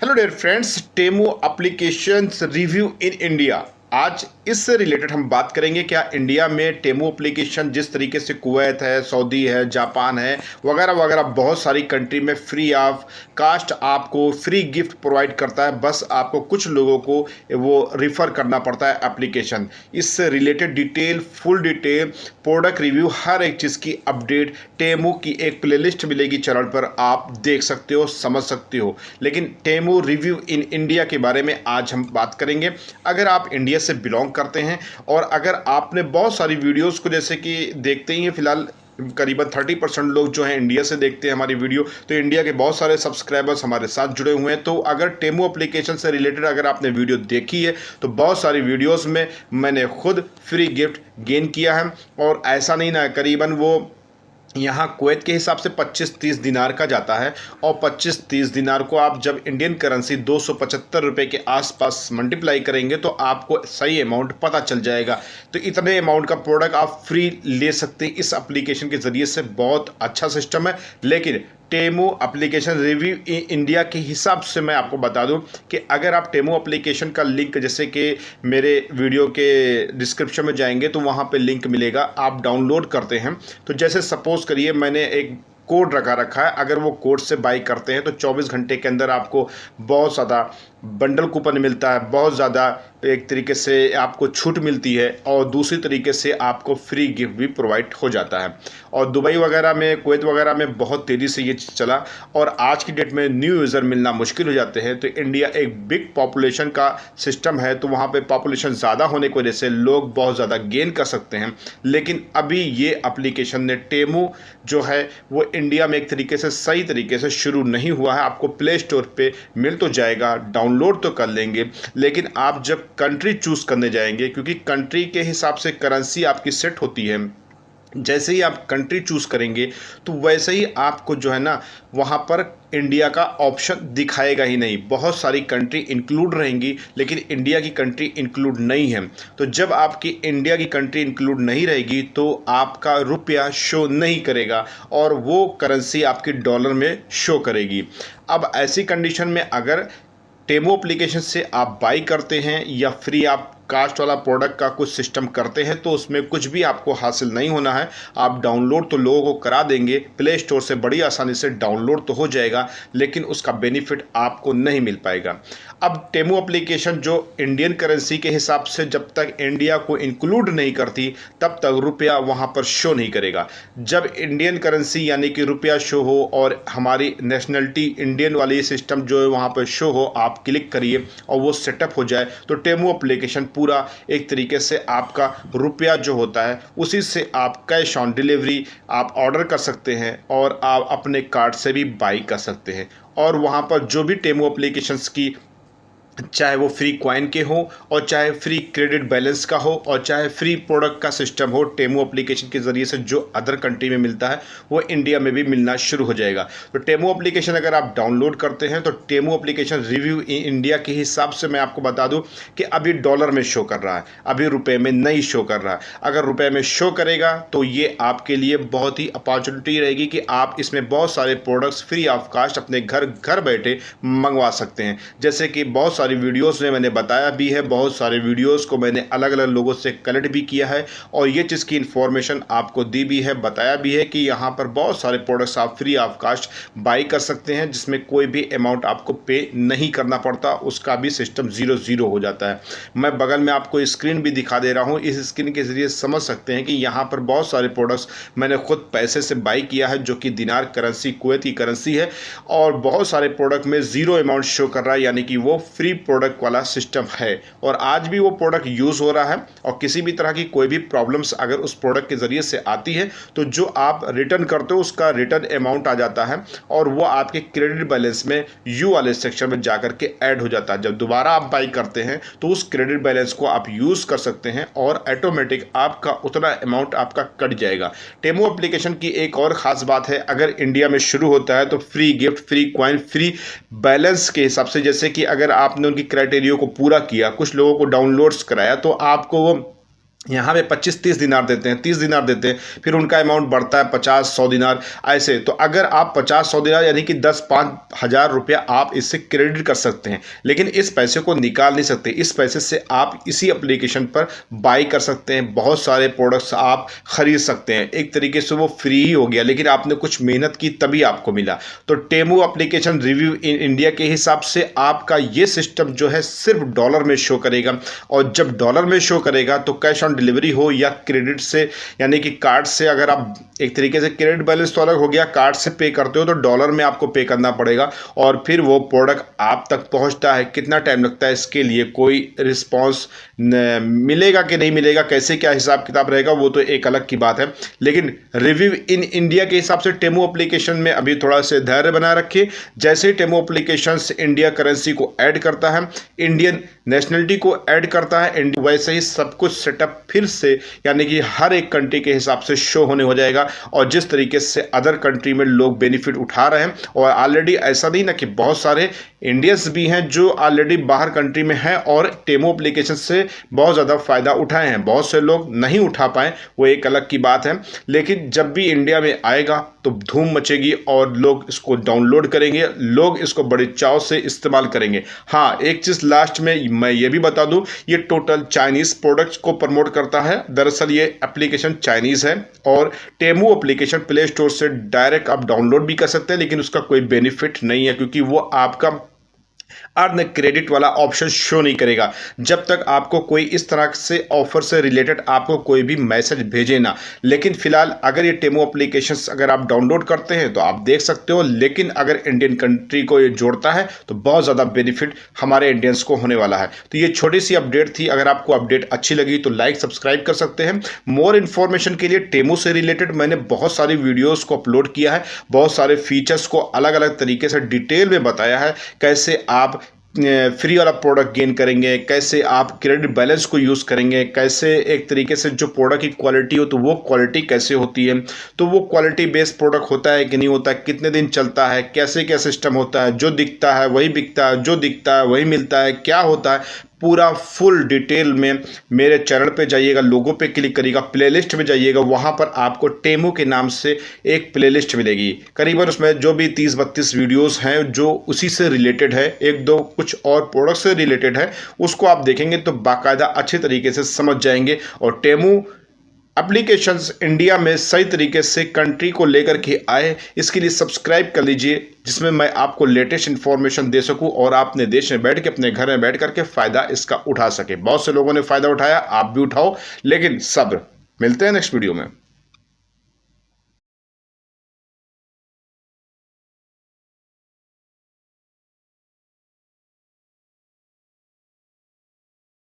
Hello dear friends, Temu applications review in India. आज इससे related हम बात करेंगे। क्या इंडिया में टेमू एप्लीकेशन जिस तरीके से कुवैत है, सऊदी है, जापान है, वगैरह वगैरह बहुत सारी कंट्री में फ्री ऑफ कास्ट आपको फ्री गिफ्ट प्रोवाइड करता है। बस आपको कुछ लोगों को वो रिफ़र करना पड़ता है एप्लीकेशन। इससे related detail, full detail, product review, हर एक चीज़ की अपडेट टेमू की एक प्लेलिस्ट मिलेगी चैनल पर, आप देख सकते हो, समझ सकते हो। लेकिन टेमू रिव्यू इन इंडिया के बारे में आज हम बात करेंगे। अगर आप इंडिया से बिलोंग करते हैं और अगर आपने बहुत सारी वीडियोस को जैसे कि देखते ही हैं, फिलहाल करीबन 30% लोग जो हैं इंडिया से देखते हैं हमारी वीडियो, तो इंडिया के बहुत सारे सब्सक्राइबर्स हमारे साथ जुड़े हुए हैं। तो अगर टेमू एप्लीकेशन से रिलेटेड अगर आपने वीडियो देखी है तो बहुत सारी वीडियोस में मैंने खुद फ्री गिफ्ट गेन किया है। और ऐसा नहीं ना, करीबन वो यहाँ कुवैत के हिसाब से 25-30 दिनार का जाता है, और 25-30 दिनार को आप जब इंडियन करेंसी 275 रुपये के आसपास मल्टीप्लाई करेंगे तो आपको सही अमाउंट पता चल जाएगा। तो इतने अमाउंट का प्रोडक्ट आप फ्री ले सकते हैं इस एप्लीकेशन के ज़रिए से। बहुत अच्छा सिस्टम है। लेकिन टेमू एप्लीकेशन रिव्यू इंडिया के हिसाब से मैं आपको बता दूं कि अगर आप टेमू एप्लीकेशन का लिंक जैसे कि मेरे वीडियो के डिस्क्रिप्शन में जाएंगे तो वहां पे लिंक मिलेगा, आप डाउनलोड करते हैं तो जैसे सपोज़ करिए मैंने एक कोड रखा है, अगर वो कोड से बाई करते हैं तो 24 घंटे के अंदर आपको बहुत ज़्यादा बंडल कूपन मिलता है, बहुत ज़्यादा एक तरीके से आपको छूट मिलती है, और दूसरी तरीके से आपको फ्री गिफ्ट भी प्रोवाइड हो जाता है। और दुबई वगैरह में, कुवैत वगैरह में बहुत तेज़ी से ये चला, और आज की डेट में न्यू यूज़र मिलना मुश्किल हो जाते हैं। तो इंडिया एक बिग पॉपुलेशन का सिस्टम है, तो वहाँ पे पॉपुलेशन ज़्यादा होने की वजह से लोग बहुत ज़्यादा गेन कर सकते हैं। लेकिन अभी ये एप्लीकेशन ने टेमू जो है वो इंडिया में एक तरीके से सही तरीके से शुरू नहीं हुआ है। आपको प्ले स्टोर पे मिल तो जाएगा, डाउनलोड तो कर लेंगे, लेकिन आप जब कंट्री चूज़ करने जाएंगे, क्योंकि कंट्री के हिसाब से करेंसी आपकी सेट होती है, जैसे ही आप कंट्री चूज़ करेंगे तो वैसे ही आपको जो है ना वहाँ पर इंडिया का ऑप्शन दिखाएगा ही नहीं। बहुत सारी कंट्री इंक्लूड रहेंगी लेकिन इंडिया की कंट्री इंक्लूड नहीं है। तो जब आपकी इंडिया की कंट्री इंक्लूड नहीं रहेगी तो आपका रुपया शो नहीं करेगा और वो करेंसी आपकी डॉलर में शो करेगी। अब ऐसी कंडीशन में अगर टेमू एप्लीकेशन से आप बाई करते हैं या फ्री आप कास्ट वाला प्रोडक्ट का कुछ सिस्टम करते हैं तो उसमें कुछ भी आपको हासिल नहीं होना है। आप डाउनलोड तो लोगों को करा देंगे, प्ले स्टोर से बड़ी आसानी से डाउनलोड तो हो जाएगा, लेकिन उसका बेनिफिट आपको नहीं मिल पाएगा। अब टेमू एप्लीकेशन जो इंडियन करेंसी के हिसाब से जब तक इंडिया को इंक्लूड नहीं करती तब तक रुपया वहाँ पर शो नहीं करेगा। जब इंडियन करेंसी यानी कि रुपया शो हो और हमारी नेशनलिटी इंडियन वाली सिस्टम जो है वहाँ पर शो हो, आप क्लिक करिए और वो सेटअप हो जाए तो टेमू एप्लीकेशन पूरा एक तरीके से आपका रुपया जो होता है उसी से आप कैश ऑन डिलीवरी आप ऑर्डर कर सकते हैं और आप अपने कार्ड से भी बाई कर सकते हैं। और वहाँ पर जो भी टेमू एप्लीकेशंस की, चाहे वो फ्री कॉइन के हो और चाहे फ्री क्रेडिट बैलेंस का हो और चाहे फ्री प्रोडक्ट का सिस्टम हो, टेमू एप्लीकेशन के ज़रिए से जो अदर कंट्री में मिलता है वो इंडिया में भी मिलना शुरू हो जाएगा। तो टेमू एप्लीकेशन अगर आप डाउनलोड करते हैं तो Temu application review in India के हिसाब से मैं आपको बता दूं कि अभी डॉलर में शो कर रहा है, अभी रुपये में नहीं शो कर रहा है। अगर रुपये में शो करेगा तो ये आपके लिए बहुत ही अपॉर्चुनिटी रहेगी कि आप इसमें बहुत सारे प्रोडक्ट्स फ्री ऑफ कास्ट अपने घर बैठे मंगवा सकते हैं। जैसे कि बहुत सारी वीडियोस में मैंने बताया भी है, बहुत सारे वीडियोस को मैंने अलग अलग लोगों से कलेक्ट भी किया है और ये चीज़ की इन्फॉर्मेशन आपको दी भी है, बताया भी है कि यहाँ पर बहुत सारे प्रोडक्ट्स आप फ्री ऑफ कास्ट बाई कर सकते हैं जिसमें कोई भी अमाउंट आपको पे नहीं करना पड़ता, उसका भी सिस्टम 0-0 हो जाता है। मैं बगल में आपको स्क्रीन भी दिखा दे रहा हूँ, इस स्क्रीन के ज़रिए समझ सकते हैं कि यहाँ पर बहुत सारे प्रोडक्ट्स मैंने खुद पैसे से बाई किया है जो कि दिनार करेंसी, कुवैती करेंसी है, और बहुत सारे प्रोडक्ट में 0 अमाउंट शो कर रहा है, यानी कि वो फ्री प्रोडक्ट वाला सिस्टम है और आज भी वो प्रोडक्ट यूज़ हो रहा है। और किसी भी तरह की कोई भी प्रॉब्लम्स अगर उस प्रोडक्ट के ज़रिए से आती है तो जो आप रिटर्न करते हो उसका रिटर्न अमाउंट आ जाता है और वो आपके क्रेडिट बैलेंस में यू वाले सेक्शन में जाकर के ऐड हो जाता है। जब दोबारा आप बाई करते हैं तो उस क्रेडिट बैलेंस को आप यूज़ कर सकते हैं और ऑटोमेटिक आपका उतना अमाउंट आपका कट जाएगा। टेमू एप्लीकेशन की एक और ख़ास बात है, अगर इंडिया में शुरू होता है तो free gift, free coin, free balance के हिसाब से, जैसे कि अगर आपने उनकी क्राइटेरिया को पूरा किया, कुछ लोगों को डाउनलोड्स कराया, तो आपको वो यहाँ पे 25-30 दिनार देते हैं, 30 दिनार देते हैं, फिर उनका अमाउंट बढ़ता है 50-100 दिनार ऐसे। तो अगर आप 50-100 दिनार यानी कि 10-5 हज़ार रुपया आप इससे क्रेडिट कर सकते हैं, लेकिन इस पैसे को निकाल नहीं सकते। इस पैसे से आप इसी एप्लीकेशन पर बाई कर सकते हैं, बहुत सारे प्रोडक्ट्स आप खरीद सकते हैं। एक तरीके से वो फ्री ही हो गया, लेकिन आपने कुछ मेहनत की तभी आपको मिला। तो Temu application review in India के हिसाब से आपका ये सिस्टम जो है सिर्फ डॉलर में शो करेगा, और जब डॉलर में शो करेगा तो कैश ऑन डिलीवरी हो या क्रेडिट से यानी कि कार्ड से, अगर आप एक तरीके से क्रेडिट बैलेंस तो अलग हो गया, कार्ड से पे करते हो तो डॉलर में आपको पे करना पड़ेगा, और फिर वो प्रोडक्ट आप तक पहुंचता है। कितना टाइम लगता है इसके लिए कोई रिस्पॉन्स मिलेगा कि नहीं मिलेगा, कैसे क्या हिसाब किताब रहेगा, वो तो एक अलग की बात है। लेकिन रिव्यू इन इंडिया के हिसाब से टेमू एप्लीकेशन में अभी थोड़ा से धैर्य बनाए रखिए। जैसे ही टेमू एप्लीकेशन इंडिया करेंसी को ऐड करता है, इंडियन नेशनलिटी को ऐड करता है, वैसे ही सब कुछ सेटअप फिर से यानी कि हर एक कंट्री के हिसाब से शो होने हो जाएगा। और जिस तरीके से अदर कंट्री में लोग बेनिफिट उठा रहे हैं, और ऑलरेडी ऐसा नहीं ना कि बहुत सारे इंडियंस भी हैं जो ऑलरेडी बाहर कंट्री में हैं और टेमो एप्लीकेशन से बहुत ज़्यादा फ़ायदा उठाए हैं। बहुत से लोग नहीं उठा पाए, वो एक अलग की बात है, लेकिन जब भी इंडिया में आएगा तो धूम मचेगी और लोग इसको डाउनलोड करेंगे, लोग इसको बड़े चाव से इस्तेमाल करेंगे। हाँ, एक चीज़ लास्ट में मैं ये भी बता दूं, ये टोटल चाइनीज़ प्रोडक्ट्स को प्रमोट करता है। दरअसल ये एप्लीकेशन चाइनीज़ है, और टेमू एप्लीकेशन प्ले स्टोर से डायरेक्ट आप डाउनलोड भी कर सकते हैं, लेकिन उसका कोई बेनिफिट नहीं है, क्योंकि वो आपका अर्न क्रेडिट वाला ऑप्शन शो नहीं करेगा जब तक आपको कोई इस तरह से ऑफर से रिलेटेड आपको कोई भी मैसेज भेजे ना। लेकिन फिलहाल अगर ये टेमो एप्लीकेशंस अगर आप डाउनलोड करते हैं तो आप देख सकते हो, लेकिन अगर इंडियन कंट्री को ये जोड़ता है तो बहुत ज़्यादा बेनिफिट हमारे इंडियंस को होने वाला है। तो ये छोटी सी अपडेट थी। अगर आपको अपडेट अच्छी लगी तो लाइक सब्सक्राइब कर सकते हैं। मोर इन्फॉर्मेशन के लिए टेमो से रिलेटेड मैंने बहुत सारी वीडियोज़ को अपलोड किया है, बहुत सारे फीचर्स को अलग अलग तरीके से डिटेल में बताया है, कैसे आप फ्री वाला प्रोडक्ट गेन करेंगे, कैसे आप क्रेडिट बैलेंस को यूज़ करेंगे, कैसे एक तरीके से जो प्रोडक्ट की क्वालिटी हो तो वो क्वालिटी कैसे होती है, तो वो क्वालिटी बेस्ड प्रोडक्ट होता है कि नहीं होता है, कितने दिन चलता है, कैसे क्या सिस्टम होता है, जो दिखता है वही बिकता है, जो दिखता है वही मिलता है, क्या होता है, पूरा फुल डिटेल में मेरे चैनल पे जाइएगा, लोगों पे क्लिक करिएगा, प्लेलिस्ट में जाइएगा, वहाँ पर आपको टेमो के नाम से एक प्लेलिस्ट मिलेगी। करीबन उसमें जो भी 30-32 वीडियोस हैं जो उसी से रिलेटेड है, एक दो कुछ और प्रोडक्ट से रिलेटेड है, उसको आप देखेंगे तो बाकायदा अच्छे तरीके से समझ जाएंगे। और टेमो एप्लीकेशंस इंडिया में सही तरीके से कंट्री को लेकर के आए, इसके लिए सब्सक्राइब कर लीजिए, जिसमें मैं आपको लेटेस्ट इन्फॉर्मेशन दे सकूं और आप अपने देश में बैठ के, अपने घर में बैठ करके फ़ायदा इसका उठा सके। बहुत से लोगों ने फ़ायदा उठाया, आप भी उठाओ, लेकिन सब्र। मिलते हैं नेक्स्ट वीडियो में।